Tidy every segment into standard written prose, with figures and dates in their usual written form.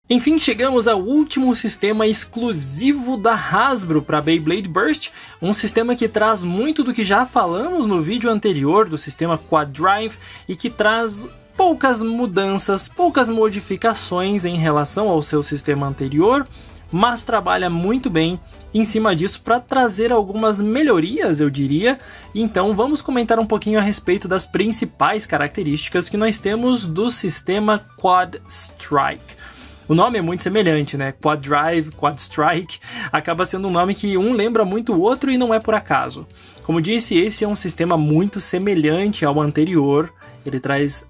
Enfim, chegamos ao último sistema exclusivo da Hasbro para Beyblade Burst, um sistema que traz muito do que já falamos no vídeo anterior do sistema Quad Drive e que traz poucas mudanças, poucas modificações em relação ao seu sistema anterior, mas trabalha muito bem em cima disso para trazer algumas melhorias, eu diria. Então vamos comentar um pouquinho a respeito das principais características que nós temos do sistema Quad Strike. O nome é muito semelhante, né? Quad Drive, Quad Strike, acaba sendo um nome que um lembra muito o outro e não é por acaso. Como disse, esse é um sistema muito semelhante ao anterior, ele traz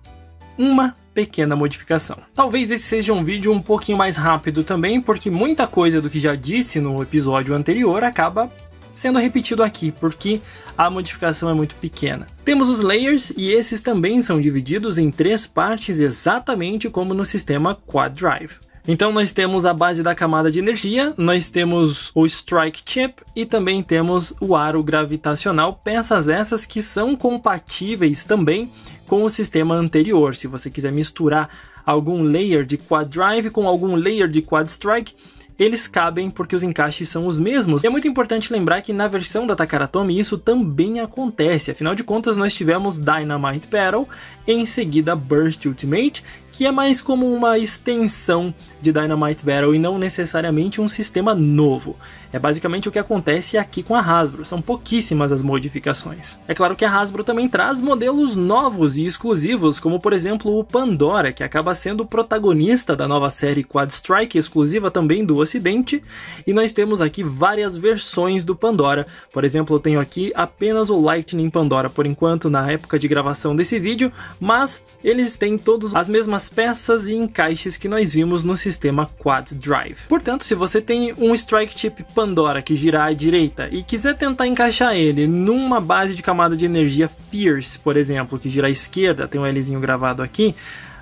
uma pequena modificação. Talvez esse seja um vídeo um pouquinho mais rápido também, porque muita coisa do que já disse no episódio anterior acaba sendo repetido aqui, porque a modificação é muito pequena. Temos os layers e esses também são divididos em 3 partes, exatamente como no sistema Quad Drive. Então nós temos a base da camada de energia, nós temos o Strike Chip e também temos o aro gravitacional, peças essas que são compatíveis também com o sistema anterior. Se você quiser misturar algum layer de Quad Drive com algum layer de Quad Strike, eles cabem porque os encaixes são os mesmos. E é muito importante lembrar que na versão da Takara Tomy isso também acontece. Afinal de contas, nós tivemos Dynamite Battle, em seguida Burst Ultimate, que é mais como uma extensão de Dynamite Battle e não necessariamente um sistema novo. É basicamente o que acontece aqui com a Hasbro, são pouquíssimas as modificações. É claro que a Hasbro também traz modelos novos e exclusivos, como por exemplo o Pandora, que acaba sendo o protagonista da nova série Quad Strike, exclusiva também do Ocidente, e nós temos aqui várias versões do Pandora. Por exemplo, eu tenho aqui apenas o Lightning Pandora por enquanto na época de gravação desse vídeo, mas eles têm todas as mesmas peças e encaixes que nós vimos no sistema Quad Drive. Portanto, se você tem um Strike Chip Pandora que gira à direita e quiser tentar encaixar ele numa base de camada de energia Fierce, por exemplo, que gira à esquerda, tem um Lzinho gravado aqui,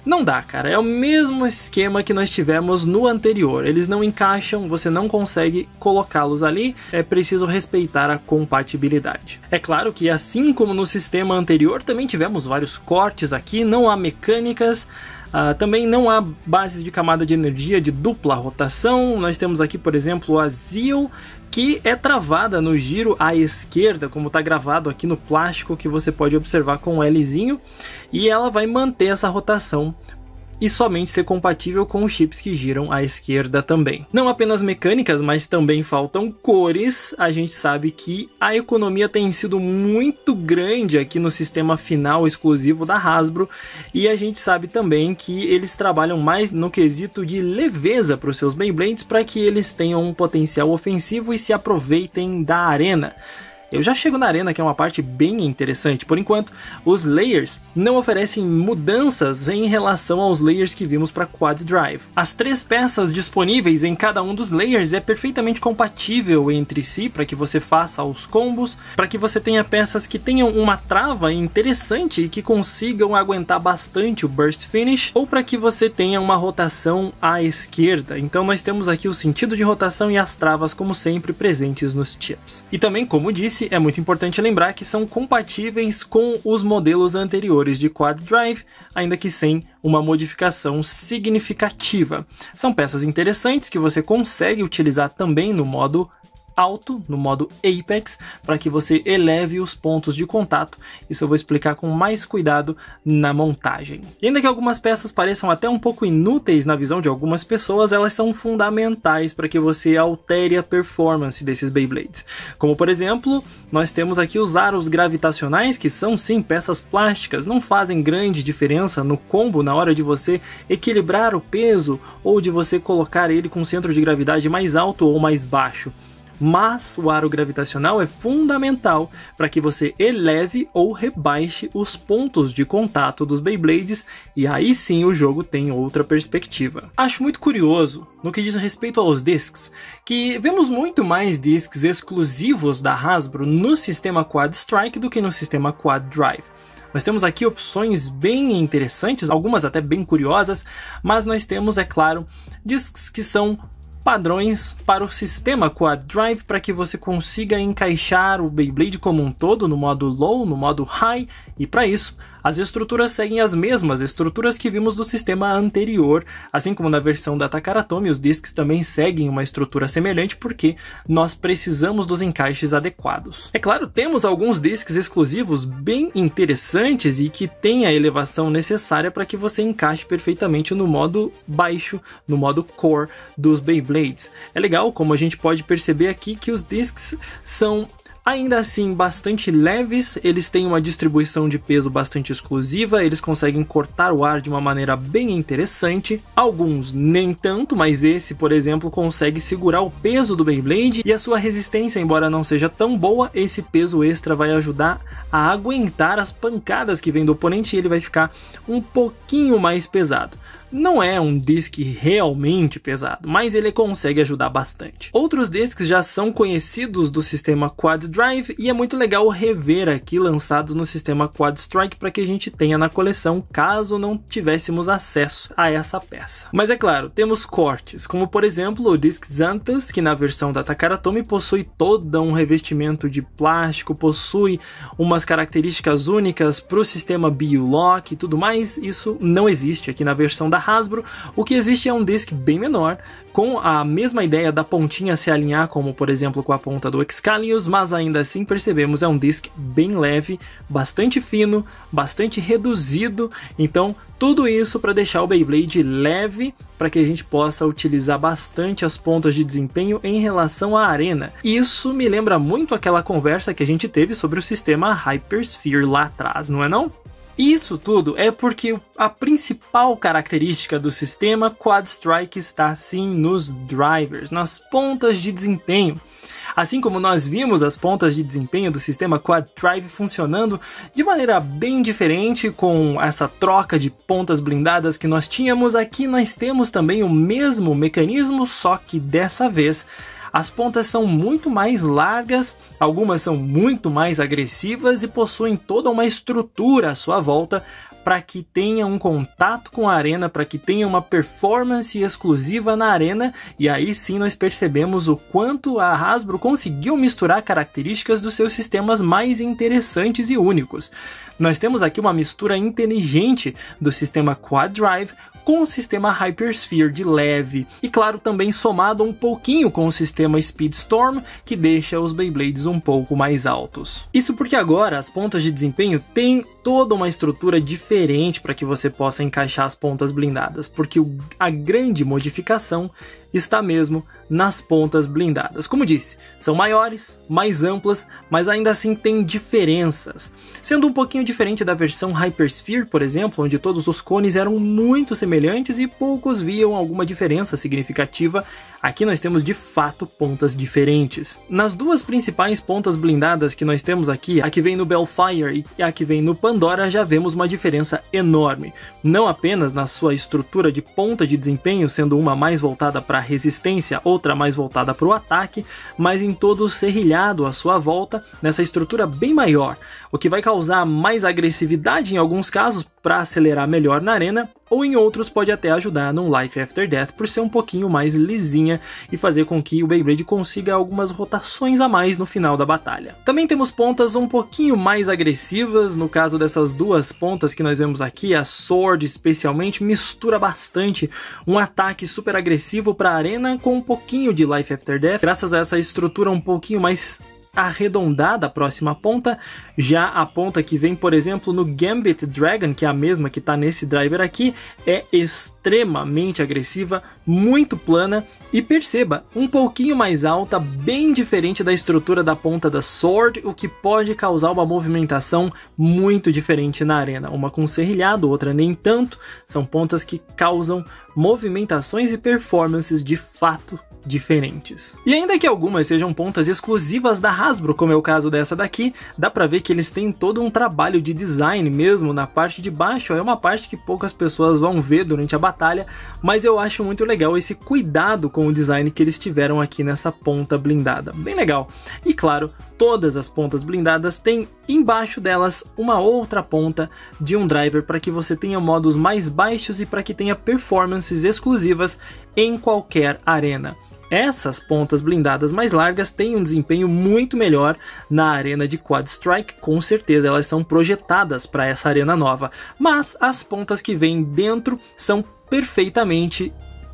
não dá, cara. É o mesmo esquema que nós tivemos no anterior. Eles não encaixam, você não consegue colocá-los ali, é preciso respeitar a compatibilidade. É claro que assim como no sistema anterior, também tivemos vários cortes aqui, não há mecânicas, também não há bases de camada de energia de dupla rotação. Nós temos aqui, por exemplo, a Zeal, que é travada no giro à esquerda, como está gravado aqui no plástico, que você pode observar com o Lzinho, e ela vai manter essa rotação e somente ser compatível com os chips que giram à esquerda também. Não apenas mecânicas, mas também faltam cores. A gente sabe que a economia tem sido muito grande aqui no sistema final exclusivo da Hasbro, e a gente sabe também que eles trabalham mais no quesito de leveza para os seus Beyblades, para que eles tenham um potencial ofensivo e se aproveitem da arena. Eu já chego na arena, que é uma parte bem interessante. Por enquanto, os layers não oferecem mudanças em relação aos layers que vimos para Quad Drive. As 3 peças disponíveis em cada um dos layers é perfeitamente compatível entre si, para que você faça os combos, para que você tenha peças que tenham uma trava interessante e que consigam aguentar bastante o Burst Finish, ou para que você tenha uma rotação à esquerda. Então nós temos aqui o sentido de rotação e as travas, como sempre, presentes nos chips. E também, como disse, é muito importante lembrar que são compatíveis com os modelos anteriores de Quad Drive, ainda que sem uma modificação significativa. São peças interessantes que você consegue utilizar também no modo alto, no modo Apex, para que você eleve os pontos de contato. Isso eu vou explicar com mais cuidado na montagem. E ainda que algumas peças pareçam até um pouco inúteis na visão de algumas pessoas, elas são fundamentais para que você altere a performance desses Beyblades. Como por exemplo, nós temos aqui os aros gravitacionais, que são sim peças plásticas, não fazem grande diferença no combo na hora de você equilibrar o peso ou de você colocar ele com centro de gravidade mais alto ou mais baixo. Mas o aro gravitacional é fundamental para que você eleve ou rebaixe os pontos de contato dos Beyblades, e aí sim o jogo tem outra perspectiva. Acho muito curioso, no que diz respeito aos discs, que vemos muito mais discs exclusivos da Hasbro no sistema Quad Strike do que no sistema Quad Drive. Nós temos aqui opções bem interessantes, algumas até bem curiosas, mas nós temos, é claro, discs que são padrões para o sistema Quad Drive para que você consiga encaixar o Beyblade como um todo no modo Low, no modo High, e para isso as estruturas seguem as mesmas estruturas que vimos do sistema anterior, assim como na versão da Takara Tomy, os discs também seguem uma estrutura semelhante porque nós precisamos dos encaixes adequados. É claro, temos alguns discs exclusivos bem interessantes e que têm a elevação necessária para que você encaixe perfeitamente no modo baixo, no modo Core dos Beyblades. É legal como a gente pode perceber aqui que os discs são ainda assim bastante leves, eles têm uma distribuição de peso bastante exclusiva, eles conseguem cortar o ar de uma maneira bem interessante, alguns nem tanto, mas esse, por exemplo, consegue segurar o peso do Beyblade e a sua resistência, embora não seja tão boa, esse peso extra vai ajudar a aguentar as pancadas que vem do oponente e ele vai ficar um pouquinho mais pesado. Não é um disc realmente pesado, mas ele consegue ajudar bastante. Outros discs já são conhecidos do sistema Quad Drive e é muito legal rever aqui lançados no sistema Quad Strike para que a gente tenha na coleção caso não tivéssemos acesso a essa peça. Mas é claro, temos cortes, como por exemplo o disc Xanthus, que na versão da Takara Tomy possui todo um revestimento de plástico, possui umas características únicas para o sistema BU-Lock e tudo mais. Isso não existe aqui na versão da Hasbro. O que existe é um disc bem menor, com a mesma ideia da pontinha se alinhar, como por exemplo com a ponta do Excalius, mas ainda assim percebemos é um disc bem leve, bastante fino, bastante reduzido, então tudo isso para deixar o Beyblade leve, para que a gente possa utilizar bastante as pontas de desempenho em relação à arena. Isso me lembra muito aquela conversa que a gente teve sobre o sistema Hypersphere lá atrás, não é não? Isso tudo é porque a principal característica do sistema Quad Strike está sim nos drivers, nas pontas de desempenho. Assim como nós vimos as pontas de desempenho do sistema Quad Drive funcionando de maneira bem diferente com essa troca de pontas blindadas que nós tínhamos, aqui nós temos também o mesmo mecanismo, só que dessa vez as pontas são muito mais largas, algumas são muito mais agressivas e possuem toda uma estrutura à sua volta para que tenha um contato com a arena, para que tenha uma performance exclusiva na arena, e aí sim nós percebemos o quanto a Hasbro conseguiu misturar características dos seus sistemas mais interessantes e únicos. Nós temos aqui uma mistura inteligente do sistema Quad Drive com o sistema Hypersphere de leve, e claro, também somado um pouquinho com o sistema Speedstorm, que deixa os Beyblades um pouco mais altos. Isso porque agora as pontas de desempenho têm toda uma estrutura diferente para que você possa encaixar as pontas blindadas, porque a grande modificação está mesmo nas pontas blindadas. Como disse, são maiores, mais amplas, mas ainda assim tem diferenças. Sendo um pouquinho diferente da versão Hypersphere, por exemplo, onde todos os cones eram muito semelhantes e poucos viam alguma diferença significativa, aqui nós temos de fato pontas diferentes. Nas duas principais pontas blindadas que nós temos aqui, a que vem no Bellfire e a que vem no Pandora, já vemos uma diferença enorme. Não apenas na sua estrutura de ponta de desempenho, sendo uma mais voltada para a resistência, outra mais voltada para o ataque, mas em todo o serrilhado à sua volta, nessa estrutura bem maior, o que vai causar mais agressividade em alguns casos para acelerar melhor na arena, ou em outros pode até ajudar num Life After Death por ser um pouquinho mais lisinha e fazer com que o Beyblade consiga algumas rotações a mais no final da batalha. Também temos pontas um pouquinho mais agressivas, no caso dessas duas pontas que nós vemos aqui, a Sword especialmente mistura bastante um ataque super agressivo para a arena com um pouquinho de Life After Death, graças a essa estrutura um pouquinho mais arredondada a próxima ponta. Já a ponta que vem, por exemplo, no Gambit Dragon, que é a mesma que está nesse driver aqui, é extremamente agressiva, muito plana e perceba, um pouquinho mais alta, bem diferente da estrutura da ponta da Sword, o que pode causar uma movimentação muito diferente na arena. Uma com serrilhado, outra nem tanto, são pontas que causam movimentações e performances de fato diferentes. E ainda que algumas sejam pontas exclusivas da Hasbro, como é o caso dessa daqui, dá pra ver que eles têm todo um trabalho de design mesmo na parte de baixo. É uma parte que poucas pessoas vão ver durante a batalha, mas eu acho muito legal esse cuidado com o design que eles tiveram aqui nessa ponta blindada. Bem legal. E claro, todas as pontas blindadas têm embaixo delas uma outra ponta de um driver para que você tenha modos mais baixos e para que tenha performances exclusivas em qualquer arena. essas pontas blindadas mais largas têm um desempenho muito melhor na arena de Quad Strike, com certeza elas são projetadas para essa arena nova, mas as pontas que vêm dentro são perfeitamente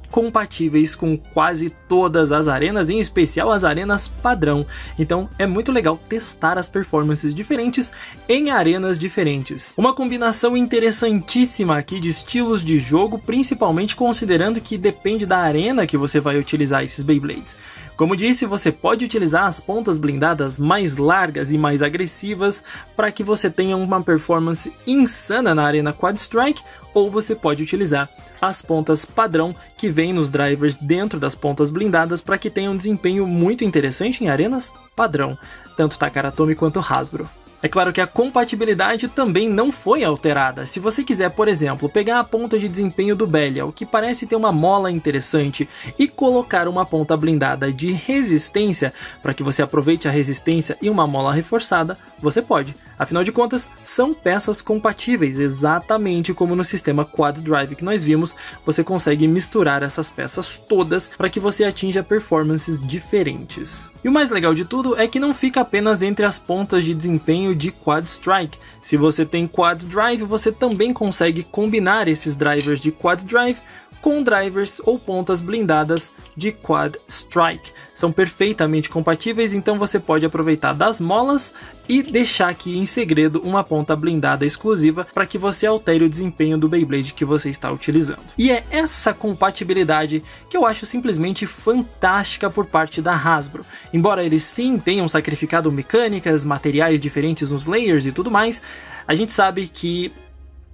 compatíveis com quase todas as arenas, em especial as arenas padrão. Então é muito legal testar as performances diferentes em arenas diferentes. Uma combinação interessantíssima aqui de estilos de jogo, principalmente considerando que depende da arena que você vai utilizar esses Beyblades. Como disse, você pode utilizar as pontas blindadas mais largas e mais agressivas para que você tenha uma performance insana na arena Quad Strike, ou você pode utilizar as pontas padrão que vêm nos drivers dentro das pontas blindadas para que tenha um desempenho muito interessante em arenas padrão, tanto Takaratomi quanto Hasbro. É claro que a compatibilidade também não foi alterada. Se você quiser, por exemplo, pegar a ponta de desempenho do Belial, que parece ter uma mola interessante, e colocar uma ponta blindada de resistência, para que você aproveite a resistência e uma mola reforçada, você pode. Afinal de contas, são peças compatíveis, exatamente como no sistema Quad Drive que nós vimos. Você consegue misturar essas peças todas para que você atinja performances diferentes. E o mais legal de tudo é que não fica apenas entre as pontas de desempenho de Quad Strike. Se você tem Quad Drive, você também consegue combinar esses drivers de Quad Drive com drivers ou pontas blindadas de Quad Strike. São perfeitamente compatíveis, então você pode aproveitar das molas e deixar aqui em segredo uma ponta blindada exclusiva para que você altere o desempenho do Beyblade que você está utilizando. E é essa compatibilidade que eu acho simplesmente fantástica por parte da Hasbro. Embora eles sim tenham sacrificado mecânicas, materiais diferentes nos layers e tudo mais, a gente sabe que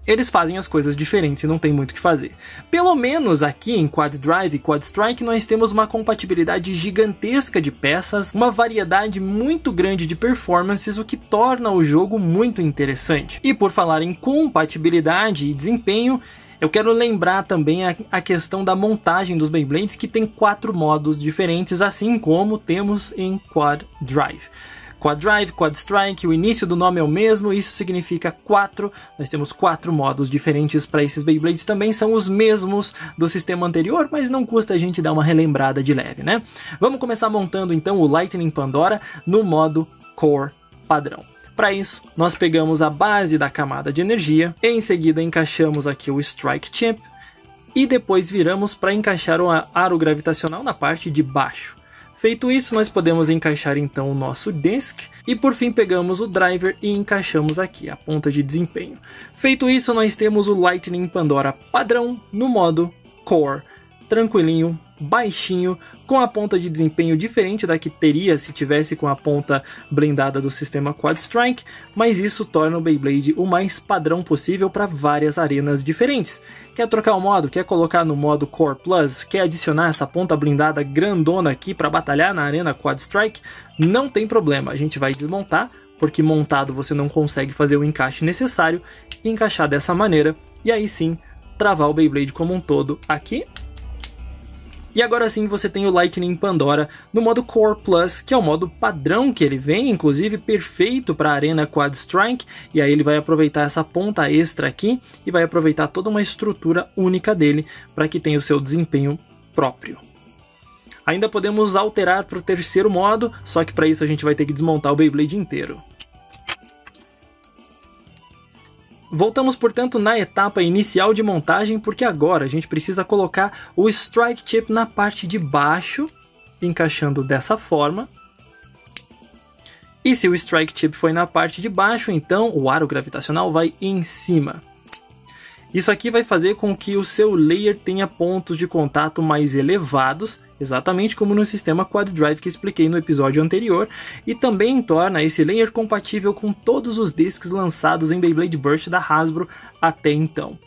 eles fazem as coisas diferentes e não tem muito o que fazer. Pelo menos aqui em Quad Drive e Quad Strike nós temos uma compatibilidade gigantesca de peças, uma variedade muito grande de performances, o que torna o jogo muito interessante. E por falar em compatibilidade e desempenho, eu quero lembrar também a questão da montagem dos Beyblades, que tem 4 modos diferentes, assim como temos em Quad Drive. Quad Drive, Quad Strike, o início do nome é o mesmo, isso significa 4, nós temos 4 modos diferentes para esses Beyblades, também são os mesmos do sistema anterior, mas não custa a gente dar uma relembrada de leve, né? Vamos começar montando então o Lightning Pandora no modo Core padrão. Para isso, nós pegamos a base da camada de energia, em seguida encaixamos aqui o Strike Chip, e depois viramos para encaixar o aro gravitacional na parte de baixo. Feito isso, nós podemos encaixar então o nosso disc e por fim pegamos o driver e encaixamos aqui a ponta de desempenho. Feito isso, nós temos o Lightning Pandora padrão no modo Core, tranquilinho, baixinho, com a ponta de desempenho diferente da que teria se tivesse com a ponta blindada do sistema Quad Strike, mas isso torna o Beyblade o mais padrão possível para várias arenas diferentes. Quer trocar o modo? Quer colocar no modo Core Plus? Quer adicionar essa ponta blindada grandona aqui para batalhar na arena Quad Strike? Não tem problema, a gente vai desmontar, porque montado você não consegue fazer o encaixe necessário, e encaixar dessa maneira, e aí sim travar o Beyblade como um todo aqui. E agora sim você tem o Lightning Pandora no modo Core Plus, que é o modo padrão que ele vem, inclusive perfeito para a arena Quad Strike, e aí ele vai aproveitar essa ponta extra aqui e vai aproveitar toda uma estrutura única dele para que tenha o seu desempenho próprio. Ainda podemos alterar para o terceiro modo, só que para isso a gente vai ter que desmontar o Beyblade inteiro. Voltamos, portanto, na etapa inicial de montagem, porque agora a gente precisa colocar o Strike Chip na parte de baixo, encaixando dessa forma. E se o Strike Chip foi na parte de baixo, então o aro gravitacional vai em cima. Isso aqui vai fazer com que o seu layer tenha pontos de contato mais elevados, exatamente como no sistema Quad Drive que expliquei no episódio anterior, e também torna esse layer compatível com todos os discs lançados em Beyblade Burst da Hasbro até então.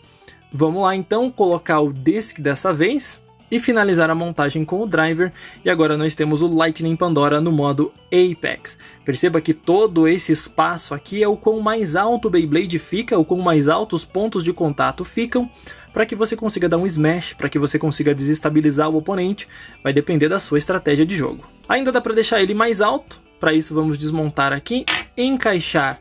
Vamos lá então colocar o disc dessa vez e finalizar a montagem com o driver, e agora nós temos o Lightning Pandora no modo Apex. Perceba que todo esse espaço aqui é o quão mais alto o Beyblade fica, o quão mais alto os pontos de contato ficam, para que você consiga dar um smash, para que você consiga desestabilizar o oponente, vai depender da sua estratégia de jogo. Ainda dá para deixar ele mais alto, para isso vamos desmontar aqui, encaixar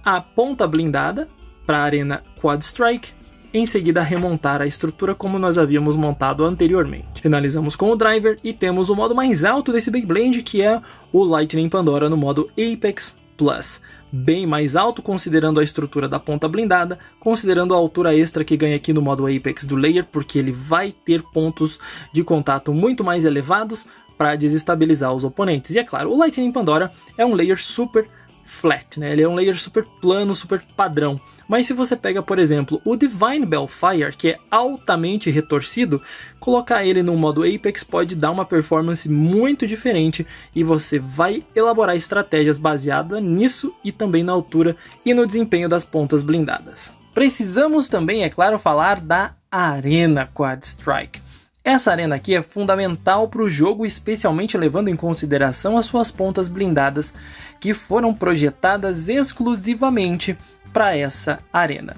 a ponta blindada para a arena Quad Strike, em seguida remontar a estrutura como nós havíamos montado anteriormente. Finalizamos com o driver e temos o modo mais alto desse Beyblade, que é o Lightning Pandora no modo Apex Plus. Bem mais alto considerando a estrutura da ponta blindada, considerando a altura extra que ganha aqui no modo Apex do Layer, porque ele vai ter pontos de contato muito mais elevados para desestabilizar os oponentes. E é claro, o Lightning Pandora é um Layer super flat, né? Ele é um Layer super plano, super padrão. Mas se você pega, por exemplo, o Divine Bellfire, que é altamente retorcido, colocar ele no modo Apex pode dar uma performance muito diferente e você vai elaborar estratégias baseadas nisso e também na altura e no desempenho das pontas blindadas. Precisamos também, é claro, falar da Arena Quad Strike. Essa arena aqui é fundamental para o jogo, especialmente levando em consideração as suas pontas blindadas, que foram projetadas exclusivamente para essa arena.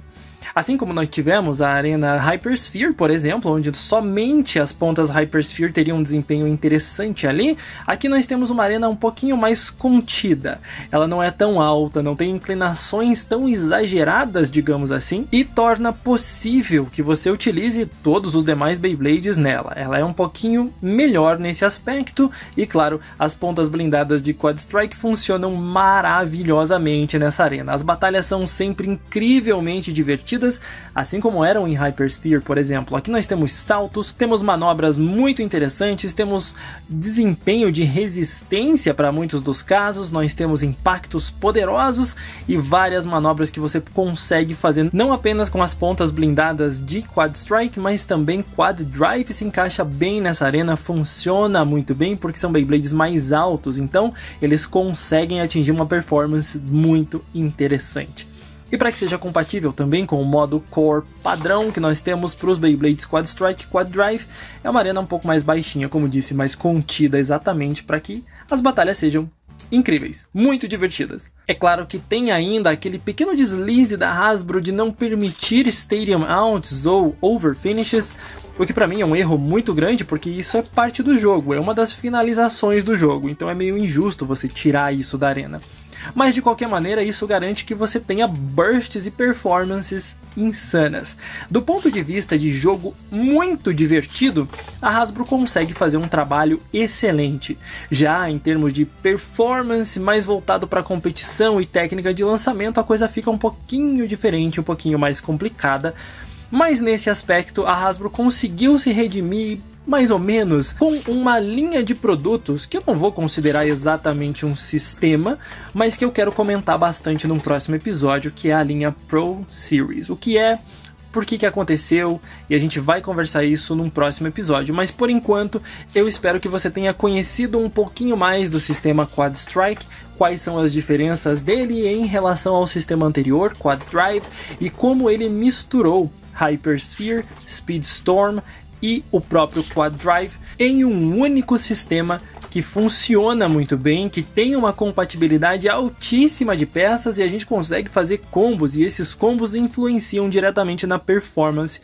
Assim como nós tivemos a arena Hypersphere, por exemplo, onde somente as pontas Hypersphere teriam um desempenho interessante ali, aqui nós temos uma arena um pouquinho mais contida. Ela não é tão alta, não tem inclinações tão exageradas, digamos assim, e torna possível que você utilize todos os demais Beyblades nela. Ela é um pouquinho melhor nesse aspecto e, claro, as pontas blindadas de Quad Strike funcionam maravilhosamente nessa arena. As batalhas são sempre incrivelmente divertidas, assim como eram em Hypersphere, por exemplo. Aqui nós temos saltos, temos manobras muito interessantes, temos desempenho de resistência para muitos dos casos, nós temos impactos poderosos e várias manobras que você consegue fazer não apenas com as pontas blindadas de Quad Strike, mas também Quad Drive se encaixa bem nessa arena, funciona muito bem porque são Beyblades mais altos, então eles conseguem atingir uma performance muito interessante. E para que seja compatível também com o modo Core padrão que nós temos para os Beyblades Quad Strike e Quad Drive, é uma arena um pouco mais baixinha, como disse, mais contida exatamente para que as batalhas sejam incríveis, muito divertidas. É claro que tem ainda aquele pequeno deslize da Hasbro de não permitir Stadium Ounts ou Over Finishes, o que para mim é um erro muito grande, porque isso é parte do jogo, é uma das finalizações do jogo, então é meio injusto você tirar isso da arena. Mas de qualquer maneira isso garante que você tenha bursts e performances insanas. Do ponto de vista de jogo muito divertido, a Hasbro consegue fazer um trabalho excelente. Já em termos de performance mais voltado para competição e técnica de lançamento, a coisa fica um pouquinho diferente, um pouquinho mais complicada. Mas nesse aspecto a Hasbro conseguiu se redimir mais ou menos com uma linha de produtos que eu não vou considerar exatamente um sistema, mas que eu quero comentar bastante num próximo episódio, que é a linha Pro Series. O que é, por que aconteceu, e a gente vai conversar isso num próximo episódio. Mas por enquanto, eu espero que você tenha conhecido um pouquinho mais do sistema Quad Strike, quais são as diferenças dele em relação ao sistema anterior, Quad Drive, e como ele misturou Hypersphere, Speedstorm e o próprio Quad Drive em um único sistema que funciona muito bem, que tem uma compatibilidade altíssima de peças e a gente consegue fazer combos, e esses combos influenciam diretamente na performance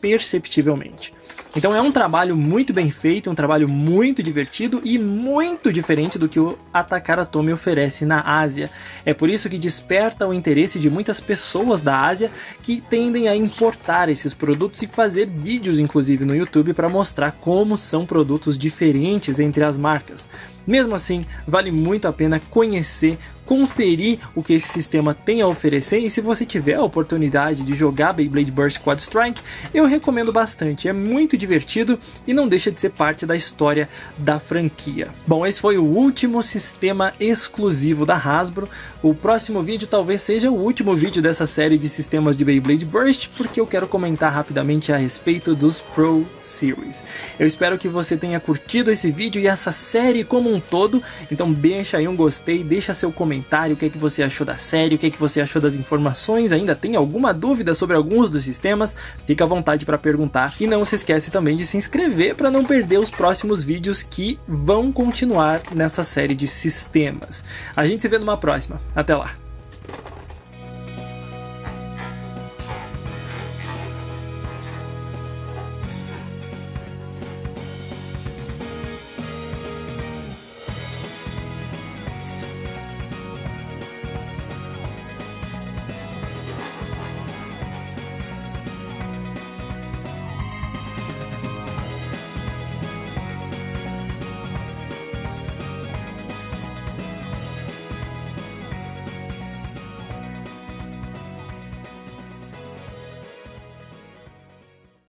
perceptivelmente. Então é um trabalho muito bem feito, um trabalho muito divertido e muito diferente do que o Takara Tomy oferece na Ásia. É por isso que desperta o interesse de muitas pessoas da Ásia que tendem a importar esses produtos e fazer vídeos inclusive no YouTube para mostrar como são produtos diferentes entre as marcas. Mesmo assim, vale muito a pena conhecer, conferir o que esse sistema tem a oferecer, e se você tiver a oportunidade de jogar Beyblade Burst Quad Strike, eu recomendo bastante, é muito divertido e não deixa de ser parte da história da franquia. Bom, esse foi o último sistema exclusivo da Hasbro. O próximo vídeo talvez seja o último vídeo dessa série de sistemas de Beyblade Burst, porque eu quero comentar rapidamente a respeito dos Pro Series. Eu espero que você tenha curtido esse vídeo e essa série como um todo, então deixa aí um gostei, deixa seu comentário, o que é que você achou da série, o que é que você achou das informações, ainda tem alguma dúvida sobre alguns dos sistemas, fica à vontade para perguntar, e não se esquece também de se inscrever para não perder os próximos vídeos que vão continuar nessa série de sistemas. A gente se vê numa próxima, até lá!